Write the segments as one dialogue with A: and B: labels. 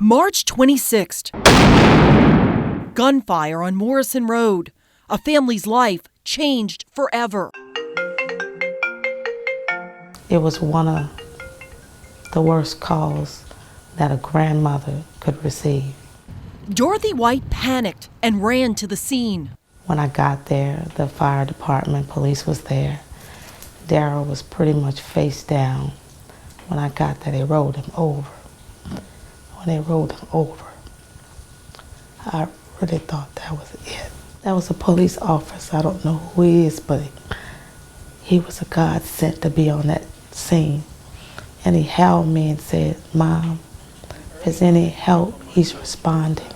A: March 26th. Gunfire on Morrison Road. A family's life changed forever.
B: It was one of the worst calls that a grandmother could receive.
A: Dorothy White panicked and ran to the scene.
B: When I got there, the fire department, police was there. Darryl was pretty much face down. When I got there, they rolled him over. When they rolled him over, I really thought that was it. That was a police officer. I don't know who he is, but he was a God sent to be on that scene. And he held me and said, "Mom, if there's any help," he's responding.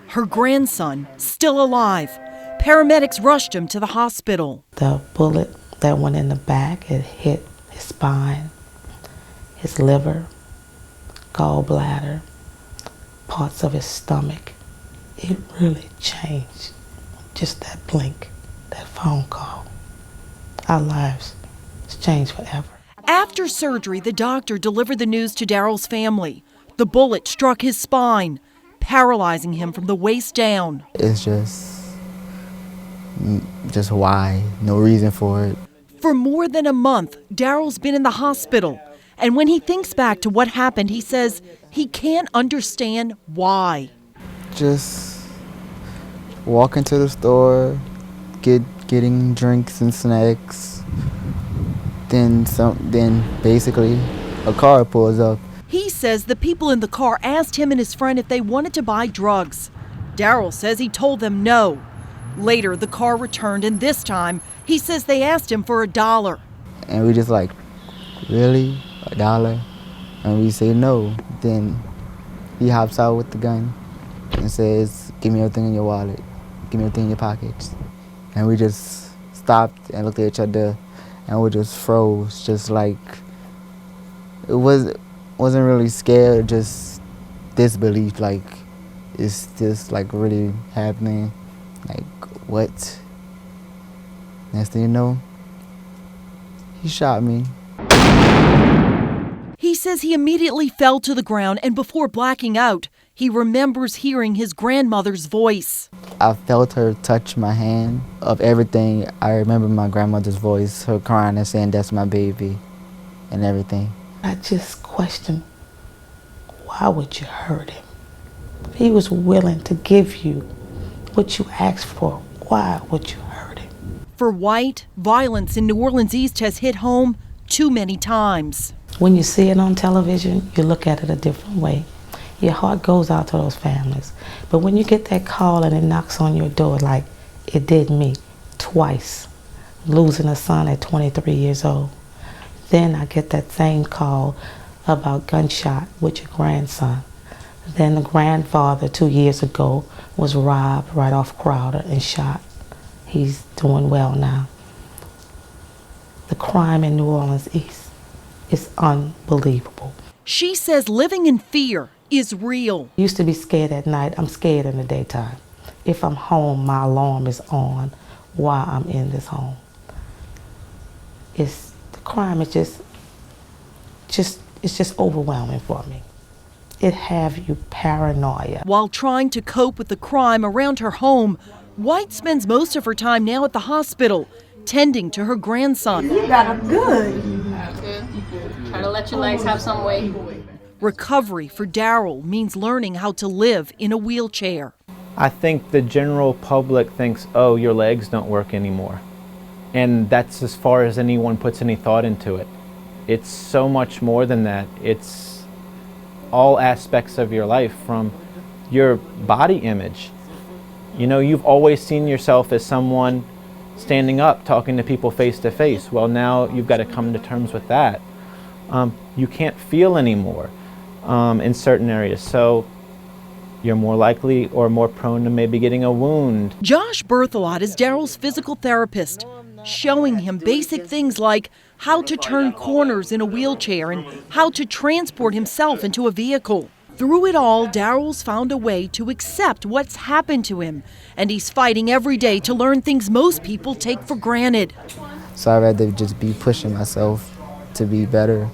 A: Her grandson, still alive. Paramedics rushed him to the hospital.
B: The bullet that went in the back, it hit his spine, his liver, gallbladder, parts of his stomach. It really changed. Just that blink, that phone call. Our lives has changed forever.
A: After surgery, the doctor delivered the news to Darryl's family. The bullet struck his spine, paralyzing him from the waist down.
C: It's just why? No reason for it.
A: For more than a month, Darryl's been in the hospital. And when he thinks back to what happened, he says he can't understand why.
C: Just walking to the store, getting drinks and snacks. Then basically a car pulls up.
A: He says the people in the car asked him and his friend if they wanted to buy drugs. Darryl says he told them no. Later, the car returned, and this time, he says they asked him for $1.
C: And we just like, really? $1? And we say no. Then he hops out with the gun and says, "Give me everything in your wallet. Give me everything in your pockets." And we just stopped and looked at each other, and we just froze, just like, wasn't really scared, just disbelief, like, is this like really happening? Like, what? Next thing you know, he shot me.
A: He says he immediately fell to the ground, and before blacking out, he remembers hearing his grandmother's voice.
C: I felt her touch my hand. Of everything, I remember my grandmother's voice, her crying and saying, "That's my baby," and everything.
B: I just questioned, why would you hurt him? If he was willing to give you what you asked for, why would you hurt him?
A: For White, violence in New Orleans East has hit home too many times.
B: When you see it on television, you look at it a different way. Your heart goes out to those families. But when you get that call and it knocks on your door like it did me twice, losing a son at 23 years old, then I get that same call about gunshot with your grandson. Then the grandfather 2 years ago was robbed right off Crowder and shot. He's doing well now. The crime in New Orleans East is unbelievable.
A: She says living in fear is real.
B: I used to be scared at night. I'm scared in the daytime. If I'm home, my alarm is on while I'm in this home. The crime is just overwhelming for me. It have you paranoia.
A: While trying to cope with the crime around her home, White spends most of her time now at the hospital, tending to her grandson.
D: You got him good.
E: Good. Try to let your legs have some weight.
A: Recovery for Darryl means learning how to live in a wheelchair.
F: I think the general public thinks, oh, your legs don't work anymore. And that's as far as anyone puts any thought into it. It's so much more than that. It's all aspects of your life, from your body image. You know, you've always seen yourself as someone standing up, talking to people face to face. Well, now you've got to come to terms with that. You can't feel anymore in certain areas. So you're more likely or more prone to maybe getting a wound.
A: Josh Berthelot is Darryl's physical therapist, showing him basic things like how to turn corners in a wheelchair and how to transport himself into a vehicle. Through it all, Darryl's found a way to accept what's happened to him, and he's fighting every day to learn things most people take for granted.
C: So I'd rather just be pushing myself to be better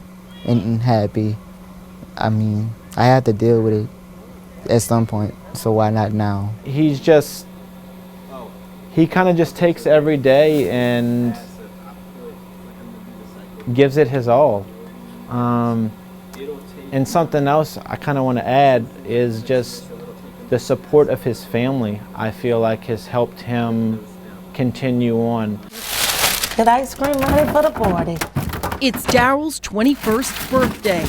C: and happy. I mean, I have to deal with it at some point, so why not now?
F: He kind of just takes every day and gives it his all. And something else I kind of want to add is just the support of his family. I feel like has helped him continue on.
B: Get ice cream ready for the party.
A: It's Daryl's 21st birthday.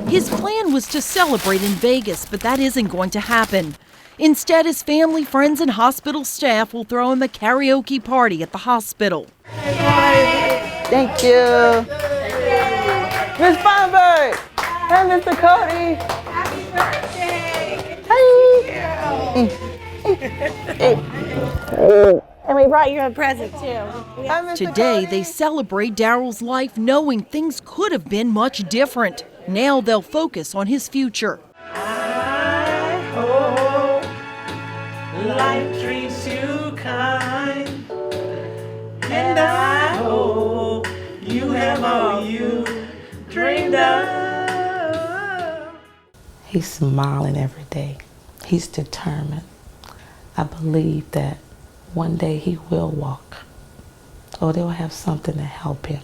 A: His plan was to celebrate in Vegas, but that isn't going to happen. Instead, his family, friends, and hospital staff will throw him a karaoke party at the hospital.
D: Thank you. Miss Feinberg. Hey, Mr. Cody.
G: Happy birthday!
D: Hey.
G: And we brought you a present too.
D: Hey, Mr.
A: Today,
D: Cody.
A: they celebrate Daryl's life knowing things could have been much different. Now they'll focus on his future.
H: I hope life treats you kind, and I hope you have all you dreamed of.
B: He's smiling every day. He's determined. I believe that one day he will walk, or they'll have something to help him.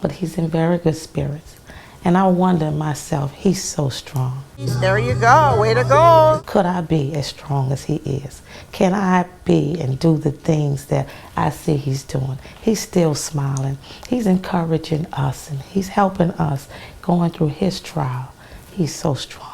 B: But he's in very good spirits. And I wonder myself, he's so strong.
D: There you go. Way to go.
B: Could I be as strong as he is? Can I be and do the things that I see he's doing? He's still smiling. He's encouraging us and he's helping us going through his trial. He's so strong.